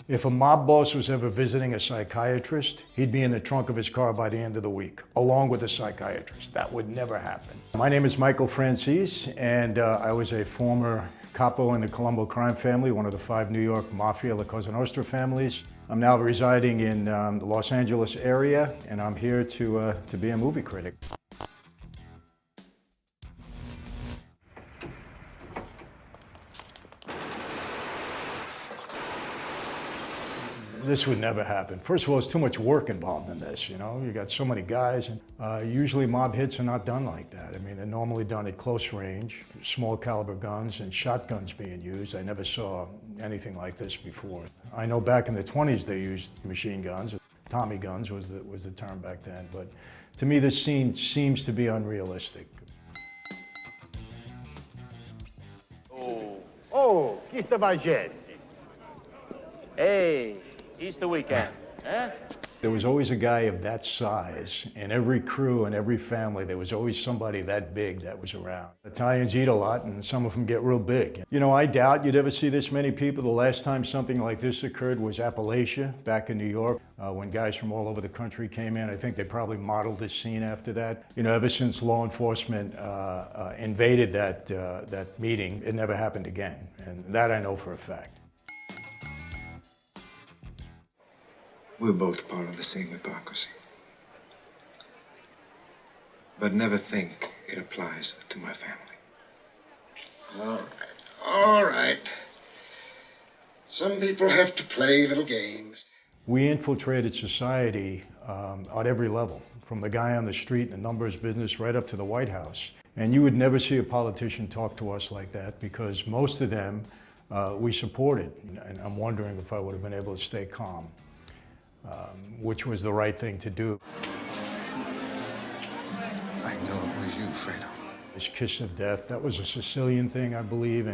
If a mob boss was ever visiting a psychiatrist, he'd be in the trunk of his car by the end of the week, along with a psychiatrist. That would never happen. My name is Michael Francis, and I was a former capo in the Colombo crime family, one of the 5 New York Mafia, La Cosa Nostra families. I'm now residing in the Los Angeles area, and I'm here to be a movie critic. This would never happen. First of all, there's too much work involved in this, you know? You got so many guys, and usually mob hits are not done like that. I mean, they're normally done at close range, small caliber guns and shotguns being used. I never saw anything like this before. I know back in the 20s they used machine guns. Tommy guns was the term back then, but to me this scene seems to be unrealistic. Oh, chi sta facendo? Hey, Easter weekend, eh? There was always a guy of that size. In every crew and every family, there was always somebody that big that was around. Italians eat a lot, and some of them get real big. You know, I doubt you'd ever see this many people. The last time something like this occurred was Appalachia, back in New York, when guys from all over the country came in. I think they probably modeled this scene after that. You know, ever since law enforcement invaded that meeting, it never happened again. And that I know for a fact. We're both part of the same hypocrisy. But never think it applies to my family. All right. All right. Some people have to play little games. We infiltrated society at every level, from the guy on the street in the numbers business right up to the White House. And you would never see a politician talk to us like that, because most of them we supported. And I'm wondering if I would have been able to stay calm. Which was the right thing to do. I know it was you, Fredo. This kiss of death, that was a Sicilian thing, I believe,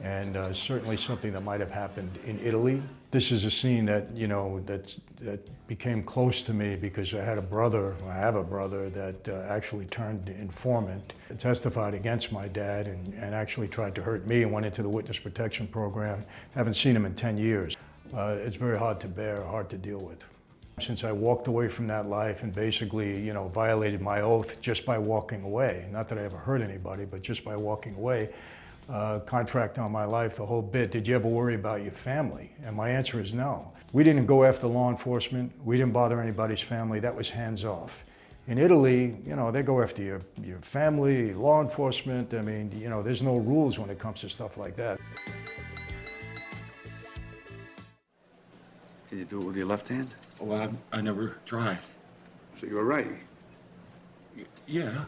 and certainly something that might have happened in Italy. This is a scene that, you know, that became close to me because I have a brother that actually turned informant, testified against my dad, and actually tried to hurt me and went into the witness protection program. Haven't seen him in 10 years. It's very hard to bear, hard to deal with. Since I walked away from that life and basically, you know, violated my oath just by walking away, not that I ever hurt anybody, but just by walking away, contract on my life, the whole bit. Did you ever worry about your family? And my answer is no. We didn't go after law enforcement. We didn't bother anybody's family. That was hands off. In Italy, you know, they go after your family, law enforcement. I mean, you know, there's no rules when it comes to stuff like that. Can you do it with your left hand? Well, I never tried. So you're right. Yeah.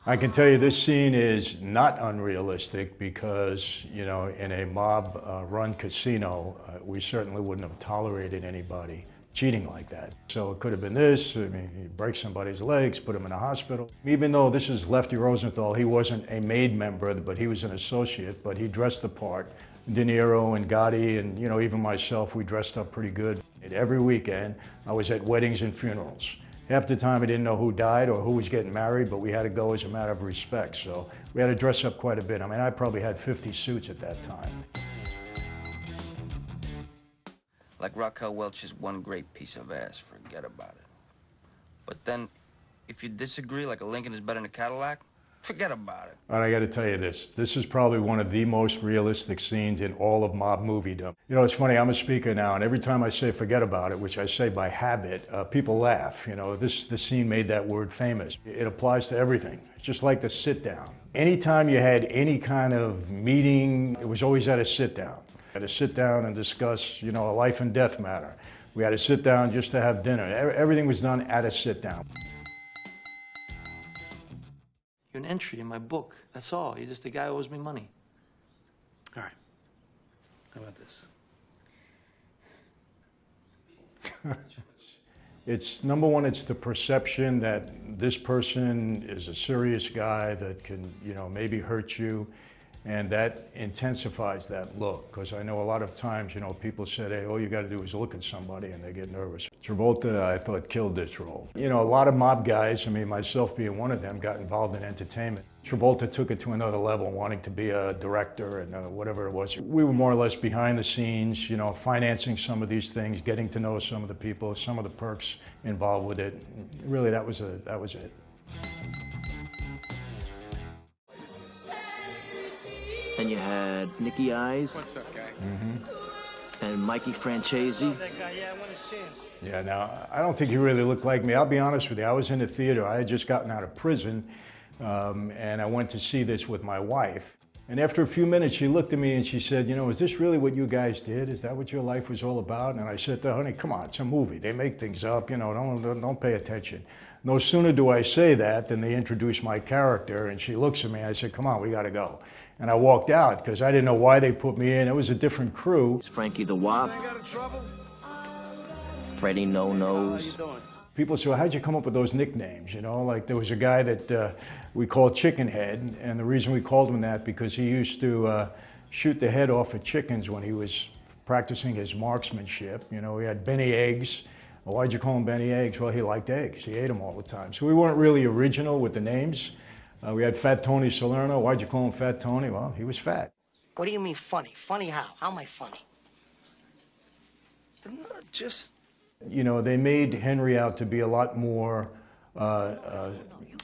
I can tell you this scene is not unrealistic because, you know, in a mob-run casino, we certainly wouldn't have tolerated anybody cheating like that. So it could have been this. I mean, he breaks somebody's legs, put him in a hospital. Even though this is Lefty Rosenthal, he wasn't a made member, but he was an associate, but he dressed the part. De Niro and Gotti and, you know, even myself, we dressed up pretty good. Every weekend, I was at weddings and funerals. Half the time I didn't know who died or who was getting married, but we had to go as a matter of respect. So we had to dress up quite a bit. I mean, I probably had 50 suits at that time. Like Raquel Welch's one great piece of ass, forget about it. But then, if you disagree, like a Lincoln is better than a Cadillac, forget about it. And I got to tell you this. This is probably one of the most realistic scenes in all of mob moviedom. You know, it's funny, I'm a speaker now, and every time I say forget about it, which I say by habit, people laugh. You know, this scene made that word famous. It applies to everything. It's just like the sit down. Anytime you had any kind of meeting, it was always at a sit down. We had to sit down and discuss, you know, a life and death matter. We had to sit down just to have dinner. Everything was done at a sit down. You're an entry in my book. That's all. You're just a guy who owes me money. All right. How about this? It's number one, it's the perception that this person is a serious guy that can, you know, maybe hurt you. And that intensifies that look, because I know a lot of times, you know, people said, hey, all you got to do is look at somebody and they get nervous. Travolta, I thought, killed this role. You know, a lot of mob guys, I mean, myself being one of them, got involved in entertainment. Travolta took it to another level, wanting to be a director and whatever it was. We were more or less behind the scenes, you know, financing some of these things, getting to know some of the people, some of the perks involved with it. Really, that was it. And you had Nicky Eyes. What's up, guy? And Mikey Francesi. Yeah, now, I don't think he really looked like me. I'll be honest with you. I was in the theater. I had just gotten out of prison, and I went to see this with my wife. And after a few minutes, she looked at me and she said, you know, is this really what you guys did? Is that what your life was all about? And I said to her, honey, come on, it's a movie. They make things up, you know, don't pay attention. No sooner do I say that than they introduce my character, and she looks at me and I said, come on, we got to go. And I walked out because I didn't know why they put me in. It was a different crew. It's Frankie the Wop. Freddie No Nose. People say, well, how'd you come up with those nicknames? You know, like there was a guy that we called Chicken Head, and the reason we called him that because he used to shoot the head off of chickens when he was practicing his marksmanship. You know, he had Benny Eggs. Well, why'd you call him Benny Eggs? Well, he liked eggs. He ate them all the time. So we weren't really original with the names. We had Fat Tony Salerno. Why'd you call him Fat Tony? Well, he was fat. What do you mean funny? Funny how? How am I funny? Not just... You know, they made Henry out to be a lot more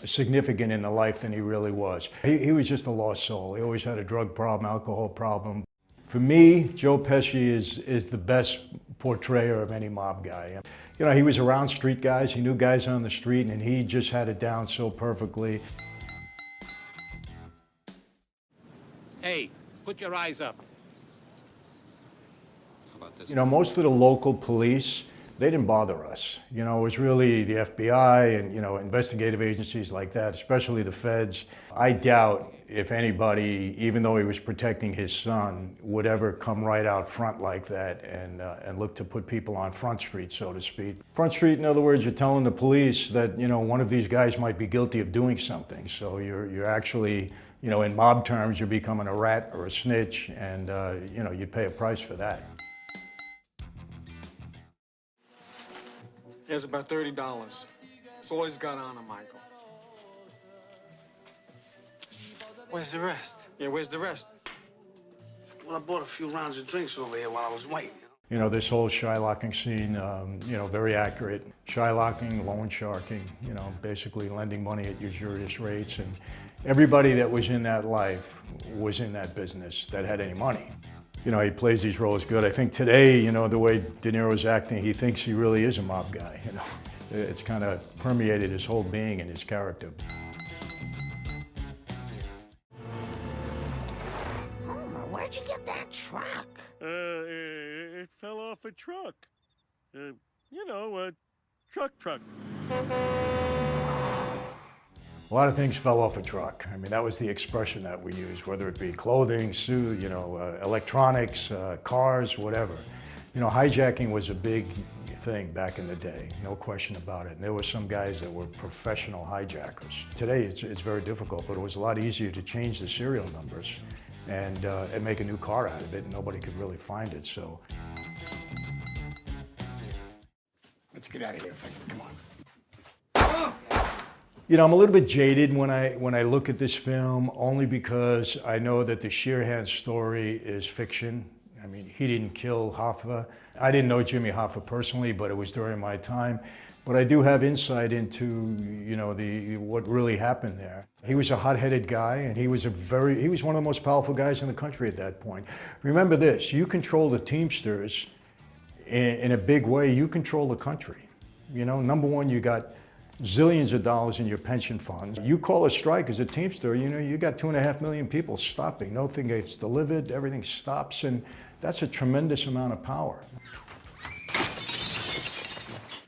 significant in the life than he really was. He was just a lost soul. He always had a drug problem, alcohol problem. For me, Joe Pesci is the best portrayer of any mob guy. You know, he was around street guys. He knew guys on the street, and he just had it down so perfectly. Hey, put your eyes up. How about this? You know, most of the local police, they didn't bother us. You know, it was really the FBI and, you know, investigative agencies like that, especially the feds. I doubt if anybody, even though he was protecting his son, would ever come right out front like that and look to put people on Front Street, so to speak. Front Street, in other words, you're telling the police that, you know, one of these guys might be guilty of doing something. So you're actually, you know, in mob terms, you're becoming a rat or a snitch, and, you know, you'd pay a price for that. Here's about $30. It's all he's got on him, Michael. Where's the rest? Yeah, where's the rest? Well, I bought a few rounds of drinks over here while I was waiting. You know, this whole shylocking scene, you know, very accurate. Shylocking, loan sharking, you know, basically lending money at usurious rates. And everybody that was in that life was in that business that had any money. You know, he plays these roles good. I think today, you know, the way De Niro's acting, he thinks he really is a mob guy, you know. It's kind of permeated his whole being and his character. Where'd you get that truck? It fell off a truck. You know, a truck. A lot of things fell off a truck. I mean, that was the expression that we used, whether it be clothing, you know, electronics, cars, whatever. You know, hijacking was a big thing back in the day, no question about it. And there were some guys that were professional hijackers. Today, it's very difficult, but it was a lot easier to change the serial numbers and make a new car out of it, and nobody could really find it, so. Let's get out of here. Come on. You know, I'm a little bit jaded when I look at this film, only because I know that the Sheerhan story is fiction. I mean, he didn't kill Hoffa. I didn't know Jimmy Hoffa personally, but it was during my time. But I do have insight into, you know, what really happened there. He was a hot-headed guy, and he was one of the most powerful guys in the country at that point. Remember this, you control the Teamsters in a big way, you control the country. You know, number one, you got zillions of dollars in your pension funds. You call a strike as a Teamster, you know, you got 2.5 million people stopping. Nothing gets delivered, everything stops, and that's a tremendous amount of power.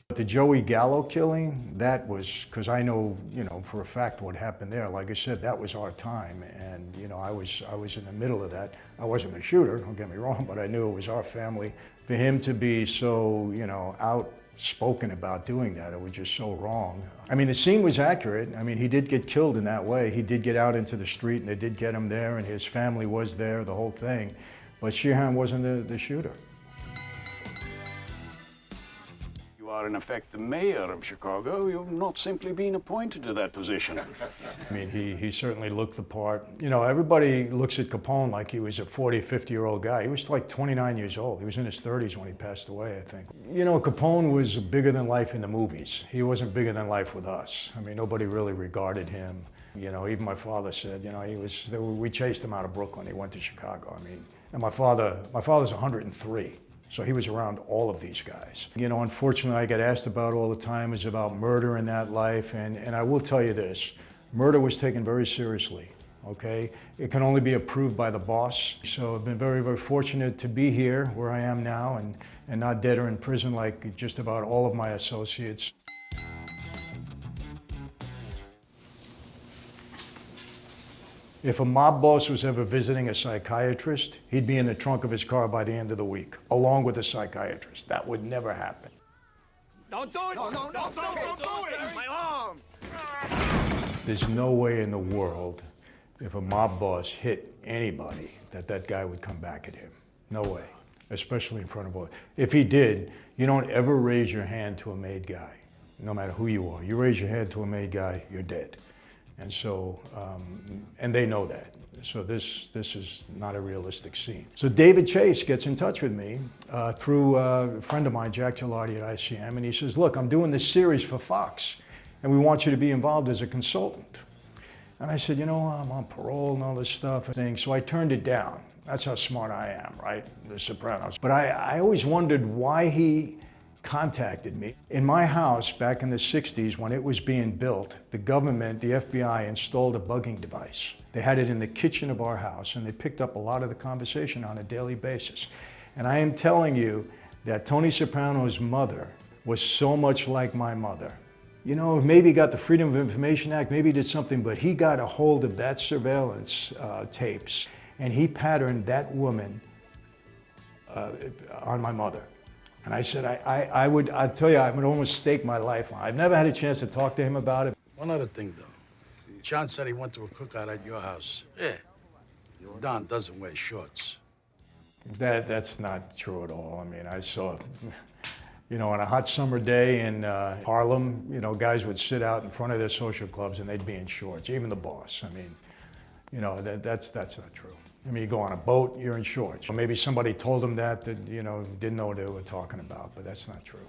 The Joey Gallo killing, that was, because I know, you know, for a fact what happened there. Like I said, that was our time, and, you know, I was in the middle of that. I wasn't a shooter, don't get me wrong, but I knew it was our family. For him to be so, you know, out spoken about doing that. It was just so wrong. I mean, the scene was accurate. I mean, he did get killed in that way. He did get out into the street, and they did get him there, and his family was there, the whole thing. But Sheehan wasn't the shooter. You are, in effect, the mayor of Chicago. You've not simply been appointed to that position. I mean, he certainly looked the part. You know, everybody looks at Capone like he was a 40, 50-year-old guy. He was like 29 years old. He was in his 30s when he passed away, I think. You know, Capone was bigger than life in the movies. He wasn't bigger than life with us. I mean, nobody really regarded him. You know, even my father said, you know, we chased him out of Brooklyn. He went to Chicago. I mean, and my father's 103. So he was around all of these guys. You know, unfortunately, I get asked about all the time is about murder in that life, and I will tell you this, murder was taken very seriously, okay? It can only be approved by the boss. So I've been very, very fortunate to be here where I am now and not dead or in prison like just about all of my associates. If a mob boss was ever visiting a psychiatrist, he'd be in the trunk of his car by the end of the week, along with a psychiatrist. That would never happen. Don't do it! No, don't do it! My arm! There's no way in the world, if a mob boss hit anybody, that guy would come back at him. No way, especially in front of all. If he did, you don't ever raise your hand to a made guy, no matter who you are. You raise your hand to a made guy, you're dead. And so, and they know that. So this is not a realistic scene. So David Chase gets in touch with me through a friend of mine, Jack Gilardi at ICM, and he says, look, I'm doing this series for Fox, and we want you to be involved as a consultant. And I said, you know, I'm on parole and all this stuff. So I turned it down. That's how smart I am, right? The Sopranos. But I always wondered why he contacted me. In my house back in the 60s when it was being built, the government, the FBI, installed a bugging device. They had it in the kitchen of our house, and they picked up a lot of the conversation on a daily basis. And I am telling you that Tony Soprano's mother was so much like my mother. You know, maybe he got the Freedom of Information Act, maybe he did something, but he got a hold of that surveillance tapes, and he patterned that woman on my mother. And I said, I'd tell you, I would almost stake my life on it. I've never had a chance to talk to him about it. One other thing, though. John said he went to a cookout at your house. Yeah. Don doesn't wear shorts. That's not true at all. I mean, I saw, you know, on a hot summer day in Harlem, you know, guys would sit out in front of their social clubs and they'd be in shorts, even the boss. I mean, you know, that's not true. I mean, you go on a boat, you're in shorts. Or maybe somebody told them that, you know, didn't know what they were talking about, but that's not true.